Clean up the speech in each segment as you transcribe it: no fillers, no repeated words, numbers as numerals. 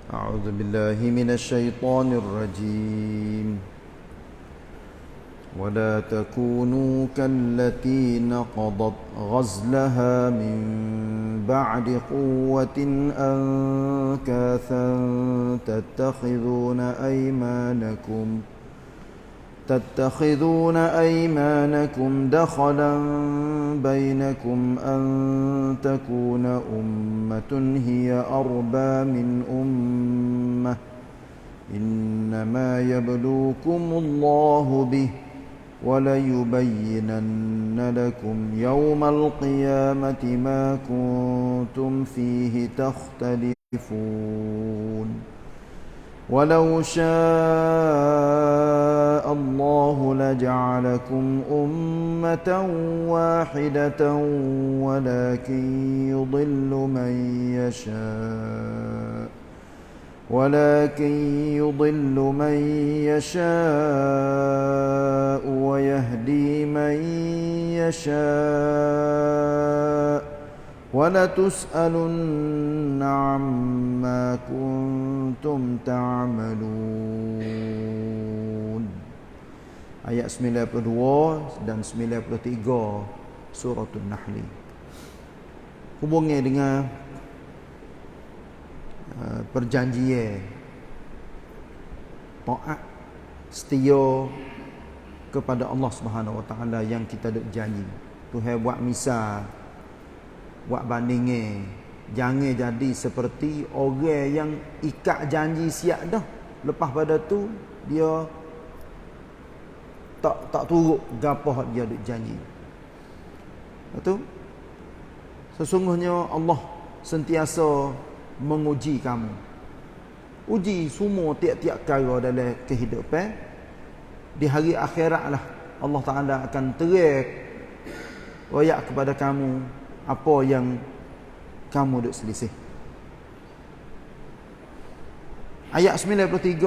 أعوذ بالله من الشيطان الرجيم ولا تكونوا كالتي نقضت غزلها من بعد قوة أنكاثا تتخذون أيمانكم دخلا بينكم أن تكون أمة هي أربى من أمة إنما يبلوكم الله به وليبينن لكم يوم القيامة ما كنتم فيه تختلفون ولو شاء الله لجعلكم أمة واحدة ولكن يضل من يشاء ويهدي من يشاء وَلَتُسْأَلُنَّ عَمَّا كُنْتُمْ تَعْمَلُونَ. Ayat 92 dan 93 surah An-Nahl. Hubungnya dengan perjanjian taat setia kepada Allah Subhanahu Wa Taala yang kita dak janji. Tuhan buat misal, buat bandingnya, jangan jadi seperti orang yang ikat janji siap dah, lepas pada tu dia tak turut gapo dia duk janji. Betul? Sesungguhnya Allah sentiasa menguji kamu. Uji semua tiap-tiap perkara dalam kehidupan. Di hari akhirat lah Allah Taala akan terang royak kepada kamu apa yang kamu duk selisih. Ayat 93,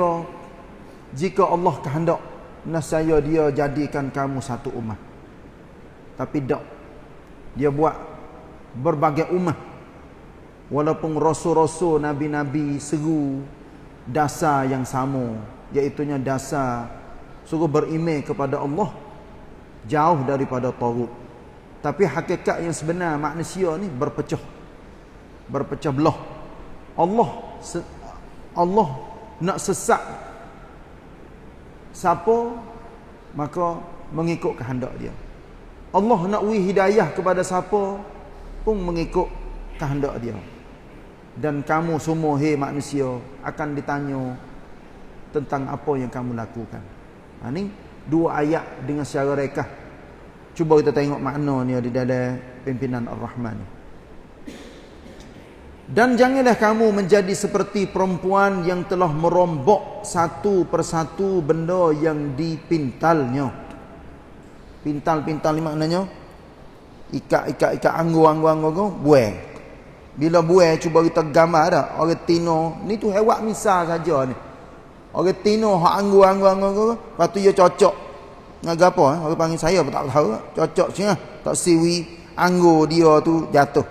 jika Allah kehendak nescaya dia jadikan kamu satu ummah. Tapi tak, dia buat berbagai ummah. Walaupun rasul-rasul, nabi-nabi seru dasar yang sama, iaitunya dasar suruh beriman kepada Allah, jauh daripada taghut. Tapi hakikat yang sebenar manusia ni berpecah belah. Allah nak sesat siapa, maka mengikut kehendak dia. Allah nak beri hidayah kepada siapa pun mengikut kehendak dia. Dan kamu semua, hei manusia, akan ditanya tentang apa yang kamu lakukan. Ini dua ayat dengan secara rekah. Cuba kita tengok maknanya di dalam pimpinan Ar-Rahman. Dan janganlah kamu menjadi seperti perempuan yang telah merombak satu persatu benda yang dipintalnya. Pintal ni maknanya ikat anggur, buai. Bila buai, cuba kita gambar dah. Orang tino, ni tu hewak misal saja ni. Orang tino hak anggur, lepas tu dia cocok. Ngaga apa? Orang panggil saya pun tak tahu. Cocok sini, tak siwi anggur dia tu jatuh.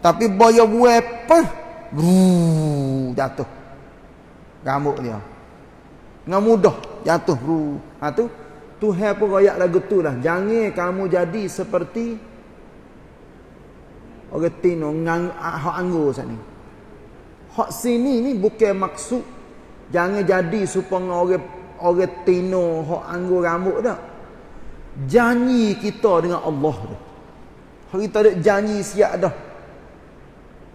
Tapi boya buai apa? Jatuh. Rambut dia. Dengan mudah jatuh. Tuhan pun royak lagu tu lah. Jangan kamu jadi seperti orang tino hak anggur sat ni. Hak sini ni bukan maksud jangan jadi supaya orang tino hak anggur rambut dah. Janji kita dengan Allah tu. Kita ada janji siap dah.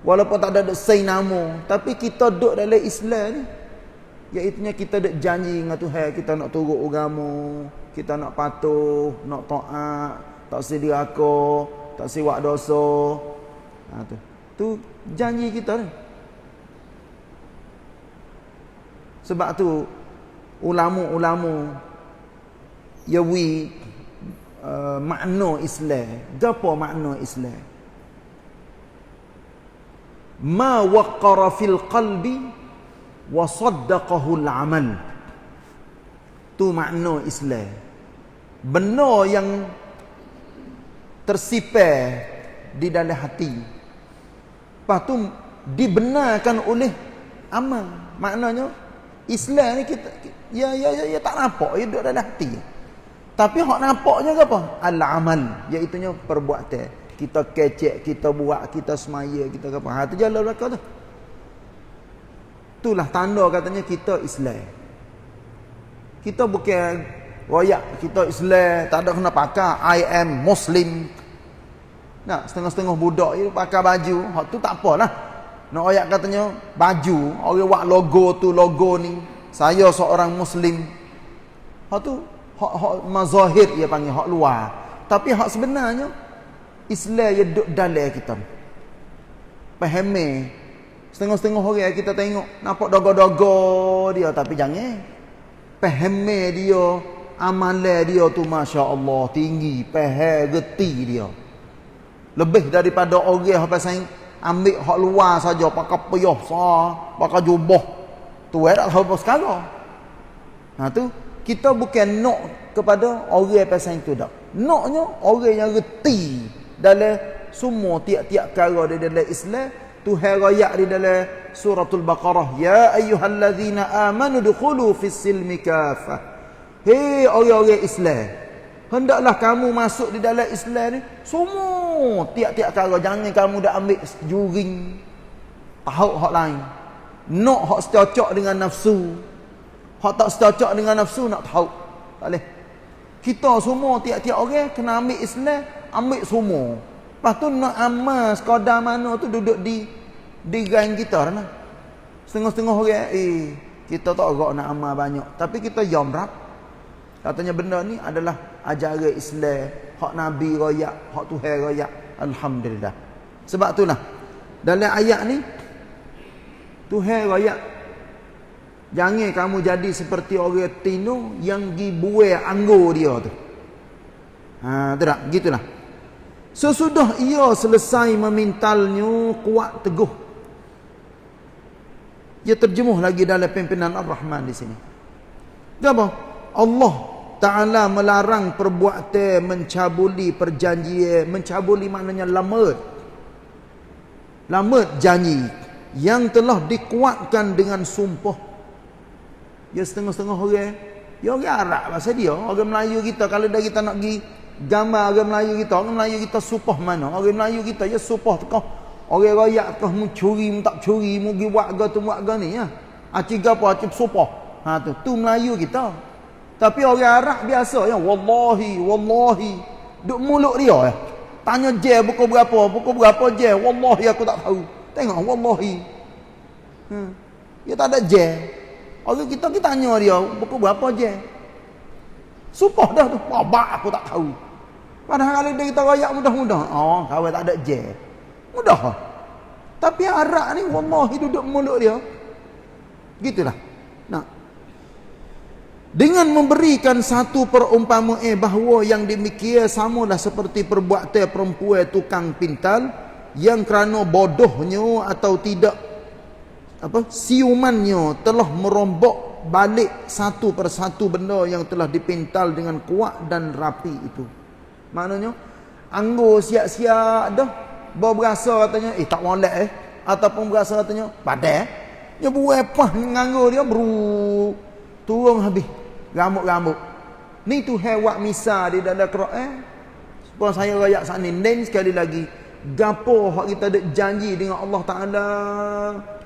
Walaupun tak ada say nama, tapi kita duduk dalam Islam ni, iaitu kita ada janji dengan Tuhan, kita nak turut agama, kita nak patuh, nak taat, tak sediraka, tak siwak dosa. Tu janji kita ni. Sebab tu ulama-ulama yawi makna Islam. Gapo makna Islam? Ma waqara fil qalbi wa saddaqahu al-amal. Tu makna Islam. Benda yang tersipar di dalam hati, lepas tu dibenarkan oleh amal. Maknanya Islam ni kita ya tak nampak, ya duduk dalam hati. Tapi hak nampaknya ke apa? Al-amal, iaitu perbuatan. Kita kecek, kita buat, kita semaya, kita apa. Ha tu jalan belakang tu. Itulah tanda katanya kita Islam. Kita bukan royak, kita Islam, tak ada kena pakai I am Muslim. Nah, setengah-setengah budak je pakai baju, hak tu tak apalah. Nak royak katanya baju, orang buat logo ni, saya seorang Muslim. Hak tu hak mazahir dia panggil, hak luar. Tapi hak sebenarnya Islam yang duduk dalam kita. Fahami. Setengah-setengah orang kita tengok nampak dogo-dogo dia, tapi jangan. Fahami dia, amalan dia tu masya-Allah tinggi, faham reti dia. Lebih daripada orang yang pasal ambil hak luar saja, pakai payah sah, pakai jubah. Tu tak tahu apa sekarang. Nah tu kita bukan nak kepada orang yang pasal itu dak. Naknya orang yang reti dalam semua tiap-tiap perkara di dalam Islam. Tuhan rakyat di dalam suratul Baqarah, ya ayyuhallazina amanu dukhulu fis silmi kafah. Hei orang-orang Islam, hendaklah kamu masuk di dalam Islam ni semua tiap-tiap perkara. Jangan kamu dah ambil juring tahu hak lain, nak hak secocok dengan nafsu, hak tak secocok dengan nafsu nak tahu tak boleh. Kita semua tiap-tiap orang kena ambil Islam, ambil semua. Lepas tu nak amal sekadar mana tu duduk di gang kita lah. Setengah-setengah orang kita tak agak nak amal banyak, tapi kita yamrap katanya benda ni adalah ajaran Islam, hak Nabi royak, hak Tuhan royak. Alhamdulillah. Sebab itulah dalam ayat ni Tuhan royak, jangan kamu jadi seperti orang tino yang pergi buai anggur dia tu. Ha, tu tak? Gitulah. Sesudah ia selesai memintalnya kuat teguh. Ia terjemuh lagi dalam pimpinan Ar-Rahman di sini. Dia apa? Allah Ta'ala melarang perbuatan mencabuli perjanjian. Mencabuli maknanya lamad. Lamad janji yang telah dikuatkan dengan sumpah. Ya setengah-setengah orang, ya orang Arab bahasa dia. Orang Melayu kita kalau dah kita nak pergi gambar orang Melayu kita supah mana? Orang Melayu kita ya supah tekah. Orang royak tekah mencuri, tak curi, mu gi buat ga tu buat ga ni ya. Aci gapo aci supah. Ha tu Melayu kita. Tapi orang Arab biasa ya wallahi duk mulut dia ya. Tanya je pukul berapa je? Wallahi aku tak tahu. Tengok wallahi. Dia tak ada je. Orang kita tanya dia pukul berapa je? Supah dah tu. Babak aku tak tahu. Padahal kalau dia kita rayak mudah-mudah. Oh, kawan tak ada je. Mudah. Tapi Arab ni wallahi duduk mulut dia. Gitulah. Nah. Dengan memberikan satu perumpamaan bahawa yang demikian samalah seperti perbuatan perempuan tukang pintal yang kerana bodohnya atau tidak siumannya telah merombak balik satu persatu benda yang telah dipintal dengan kuat dan rapi itu. Maknanya anggur siap-siap dah berasa katanya tak molek ataupun berasa katanya padan. Dia buat apa nganggur dia turun habis rambut-rambut. Ni tu hewak misal di dalam Quran. Supaya saya rayak sana dan sekali lagi gapo hak kita ada janji dengan Allah Taala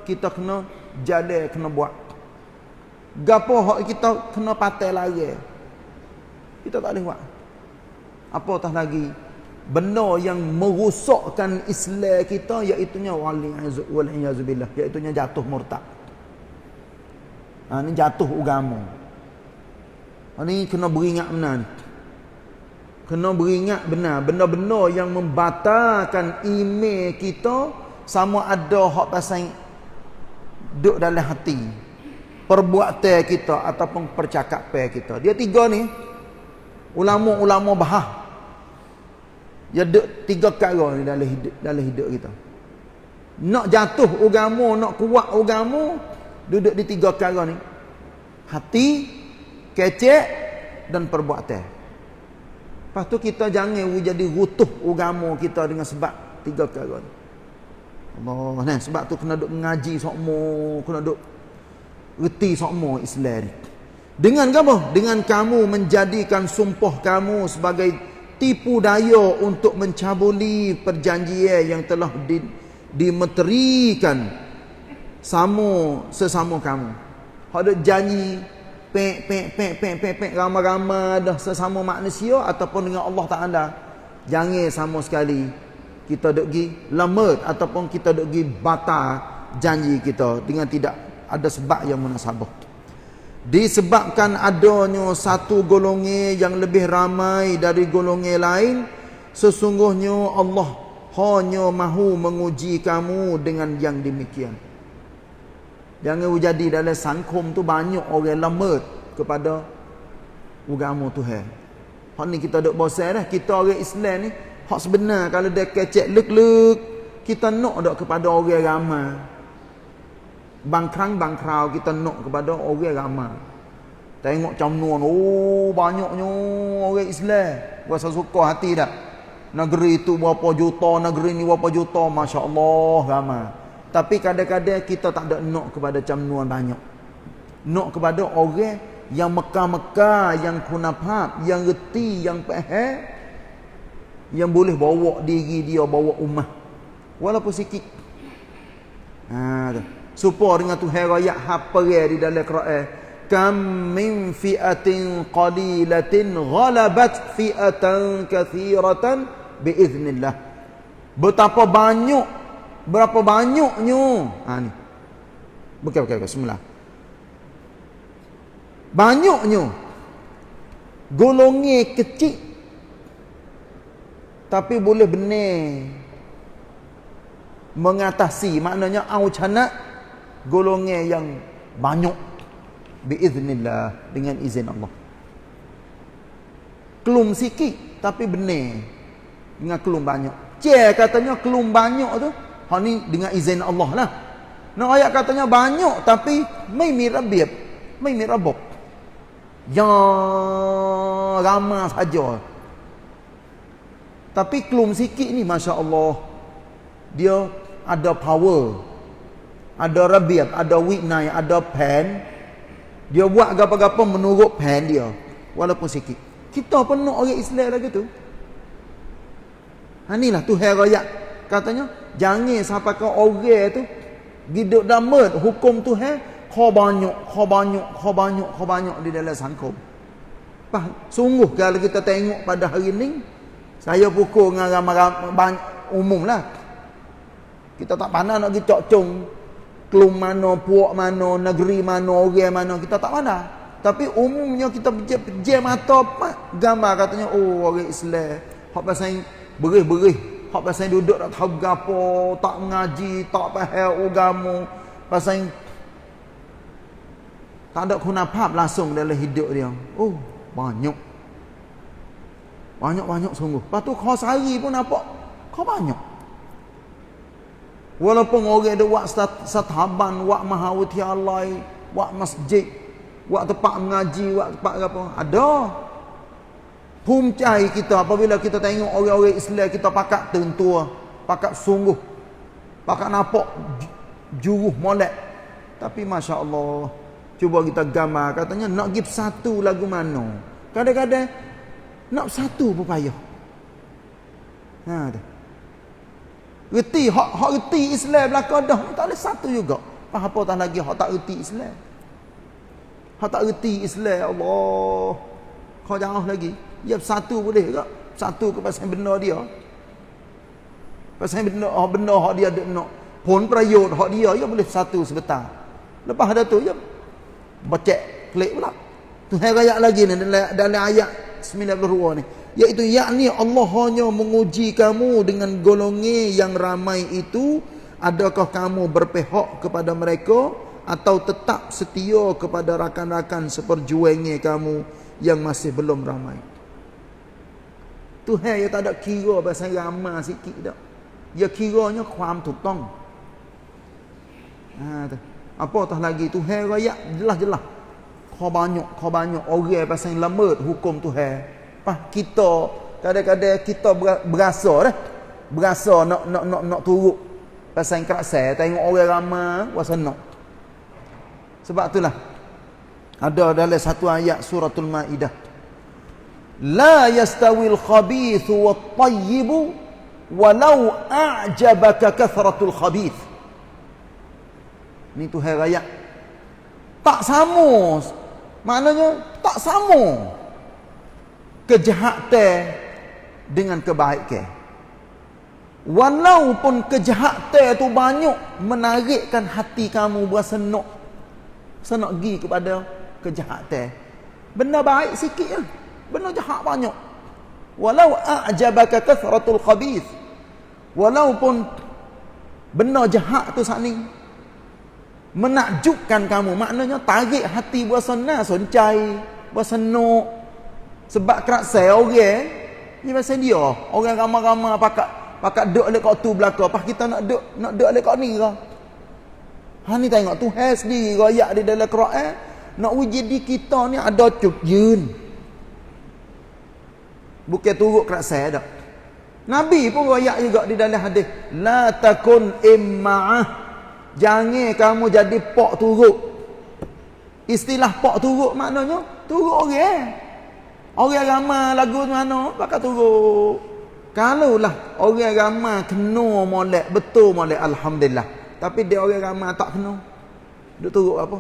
kita kena jalan, kena buat. Gapo hak kita kena patai lari, kita tak boleh buat. Apatah lagi benda yang merosakkan Islam kita, iaitunya wal-iyazubillah, iaitunya jatuh murtad. Ni jatuh agama. Ni kena beringat benar. Kena beringat benar. Benda-benda yang membatalkan iman kita, sama ada hak pasal duduk dalam hati, perbuatan kita ataupun percakapan kita. Dia tiga ni ulama-ulama bahas. Dia duduk tiga perkara ni dalam hidup kita. Nak jatuh agama, nak kuat agama, duduk di tiga perkara ni. Hati, kecek dan perbuatan. Lepas tu kita jangan jadi rutuh agama kita dengan sebab tiga perkara ni. Allah, nah, sebab tu kena duk ngaji sokmo, kena duk reti sokmo Islam ni. Dengan apa? Dengan kamu menjadikan sumpah kamu sebagai tipu daya untuk mencabuli perjanjian yang telah dimeterikan sesama kamu. Hak ada janji pek ramai-ramai dah sesama manusia ataupun dengan Allah Taala. Jangan sama sekali kita duk gi lambat ataupun kita duk gi batal janji kita dengan tidak ada sebab yang munasabah. Disebabkan adanya satu golongan yang lebih ramai dari golongan lain, sesungguhnya Allah hanya mahu menguji kamu dengan yang demikian. Jangan jadi dalam sangkum tu banyak orang lambat kepada agama Tuhan. Hak ni kita duk bosan dah. Kita orang Islam ni, hak sebenar kalau dia kecek lek-lek, kita nak dak kepada orang ramai. Bangkrang kita nak kepada orang ramai. Tengok camnuan, oh banyaknya orang Islam. Rasa suka hati dah. Negeri tu berapa juta, negeri ni berapa juta, masya-Allah ramai. Tapi kadang-kadang kita tak ada nak kepada camnuan banyak. Nak kepada orang yang Mekah-Mekah, yang kunafat, yang reti, yang faham, yang boleh bawa diri dia, bawa ummah. Walaupun sikit. Tu. Supaya dengan Tuhan raya hafal di dalam Quran, kam min fi'atin qalilatin ghalabat fi'atan kathiratan biiznillah. Berapa banyaknya. Ni. Bukan bismillah. Banyaknya golongan kecil tapi boleh benar mengatasi, maknanya aucana golongan yang banyak biiznillah, dengan izin Allah. Kelum sikit tapi benar dengan kelum banyak. Katanya kelum banyak tu, hak ni dengan izin Allah lah. Nak ayat katanya banyak tapi mai mirabib, mai mirabok. Yang ramai saja. Tapi kelum sikit ni masya-Allah, dia ada power, ada rabiat, ada witnai, ada pen. Dia buat apa-apa menurut pen dia, walaupun sikit. Kita pun nak orang Islam lagi tu. Inilah Tuhan raya katanya, jangan sampai ke orang tu hidup damat hukum Tuhan kau banyak di dalam sangkum. Sungguh kalau kita tengok pada hari ni, saya pukul dengan ramai umum lah. Kita tak pandai nak pergi cok-cong kelum mana, puak mana, negeri mana, orang mana, kita tak pandai. Tapi umumnya kita pejam mata gambar katanya, oh orang Islam hak pasal berih-berih, hak pasal duduk tak tahu gapo, tak mengaji, tak faham agama, pasal tak ada kunafat langsung dalam hidup dia. Oh, banyak sungguh. Lepas tu kau sehari pun nampak kau banyak. Walaupun orang ada buat sataban, buat mahawati Allah, buat masjid, buat tempat mengaji, buat tempat apa, ada. Puncai kita apabila kita tengok orang-orang Islam, kita pakat tentua, pakat sungguh, pakat nampak juruh molek. Tapi masya-Allah, cuba kita gambar, katanya nak pergi satu lagu mana. Kadang-kadang nak satu pun payah. Tu. Reti hak reti Islam belaka dah, tak boleh satu juga. Apa tak lagi hak tak reti Islam. Hak tak reti Islam, Allah. Kau jangan lagi. Ya satu boleh ke? Satu ke pasal benda dia. Pasal benda hak dia ada nak pun prayot hak dia, ya boleh satu sebentar. Lepas ada tu ya bacek klik pula. Tuhan ayat lagi ni dalam ayat 92 ni, iaitu yakni Allah hanya menguji kamu dengan golongan yang ramai itu, adakah kamu berpihak kepada mereka atau tetap setia kepada rakan-rakan seperjuangan kamu yang masih belum ramai. Tuhan ya tak ada kira pasal ramai sikit dak. Ya kiranya ความถูกต้อง Apatah lagi Tuhan raya jelas-jelas. Kau banyak orang pasal lambat hukum Tuhan. Kita kadang-kadang kita berasa nak turut pasal kerasa tengok orang ramai wasanok. Sebab itulah ada dalam satu ayat suratul Maidah, la yastawil khabithu wat tayyibu walau a'jabaka kathratul khabith. Ni Tuhan raya tak sama, maknanya tak sama kejahatan dengan kebaikan. Walaupun kejahatan tu banyak menarikkan hati kamu bersenok pergi kepada kejahatan. Benda baik sikit je, benda jahat banyak. Walau a'jabaka kathratul khabith, walaupun benda jahat tu saat ni menakjubkan kamu, maknanya tarik hati bersenang, soncai, bersenuk. Sebab kerasa orang ni pasal dia, orang ramai-ramai pakat duk dekat tu belakang, pas kita nak duk dekat ni ke. Ni tengok Tuhan sendiri royak di dalam Quran nak uji di kita ni ada cuk jun. Bukan turut kerasa dak. Nabi pun royak juga di dalam hadis, la takun imma'ah, jangan kamu jadi pok turut. Istilah pok turut maknanya turut orang. Orang ramai lagu mana bakal turut. Kalaulah orang ramai kena molek, betul molek, alhamdulillah. Tapi dia orang ramai tak kena, duk turut apa?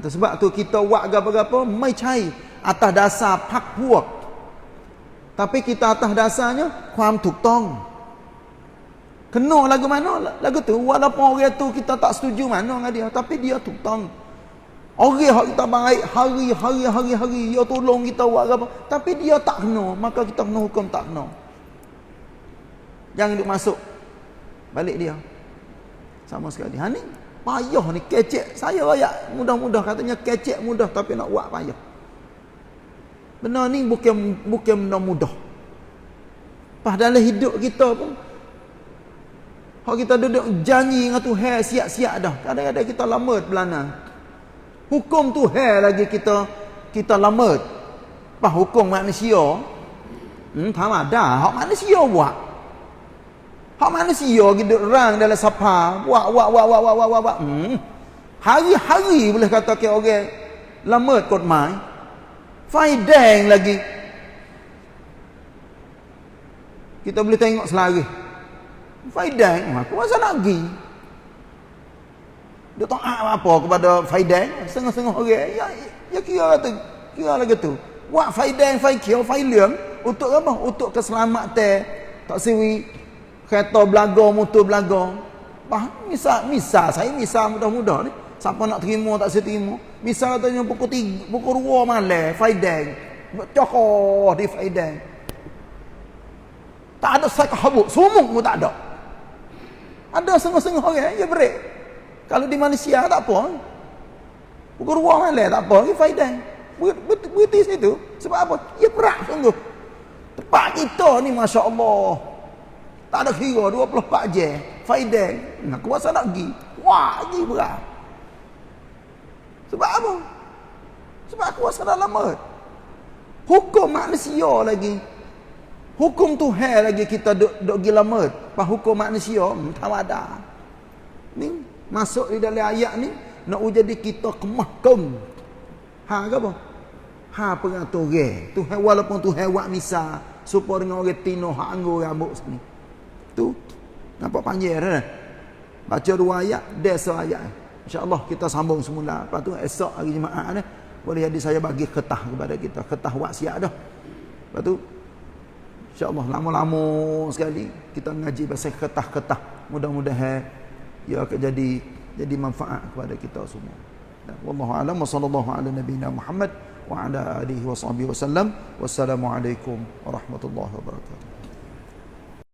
Tu sebab tu kita buat apa-apa mai cai atas dasar hak puak. Tapi kita atas dasarnya ความถูกต้อง. Kena lagu mana? Lagu tu walaupun orang tu kita tak setuju mana dengan dia, tapi dia ถูกต้อง. Orang hak kita baik hari dia tolong kita buat apa, tapi dia tak kena, maka kita kena hukum tak kena. Jangan duk masuk balik dia sama sekali. Ni payah ni, kecek. Saya rakyat mudah-mudah katanya kecek mudah, tapi nak buat payah. Benda ni bukan benda mudah. Padahal hidup kita pun hak kita duduk janji dengan Tuhan siap-siap dah. Kadang-kadang kita lambat belana. Hukum Tuhan lagi kita lambat. Pas hukum manusia, tak ada. Hak manusia buat. Hak manusia hidup orang dalam sapa, buat. Hari-hari boleh kata ke orang lambat kotmai. Faidang lagi. Kita boleh tengok selari. Faidang, aku masa nak pergi. Dia tak apa kepada faidang, setengah-setengah orang. Ya kira lagi tu. Buat faidang, faikir, failung untuk apa? Untuk keselamatan. Tak siwi kereta belaga, motor belaga. Misal saya misal mudah-mudah ni. Siapa nak terima tak saya terima. Misal katanya pukul 2 malam faidang. Cokoh di faidang. Tak ada sakhabuk, sumuk pun tak ada. Ada setengah-setengah orang je break. Kalau di Malaysia tak apa. Pukul 2 malam tak apa, lagi faidang. Berhenti situ. Sebab apa? Ia berat sungguh. Tempat kita ni masya-Allah. Tak ada kira 24 jam. Faidang. Nak kuasa nak pergi. Wah, pergi berat. Sebab apa? Sebab kuasa dah lama. Hukum manusia lagi. Hukum Tuhan lagi kita duk gila mat. Pas hukum manusia tak ada. Ni masuk di dalam ayat ni nak jadi kita kemahkum. Ke apa? Pengaturan. Tuhan walaupun Tuhan buat misal supaya dengan orang tino hak anggur rambut sini. Tu nampak panjang dah. Baca 2 ayat, desa ayat. Insya-Allah kita sambung semula. Lepas tu esok hari Jumaat ni boleh jadi saya bagi ketah kepada kita. Ketah wasiat dah. Lepas tu insya-Allah lama-lama sekali kita mengaji pasal ketah-ketah. Mudah-mudahan ia akan jadi manfaat kepada kita semua. Wallahu a'lam wa sallallahu ala nabiyyina Muhammad wa ala alihi wa sahbihi wasallam. Wassalamualaikum warahmatullahi wabarakatuh.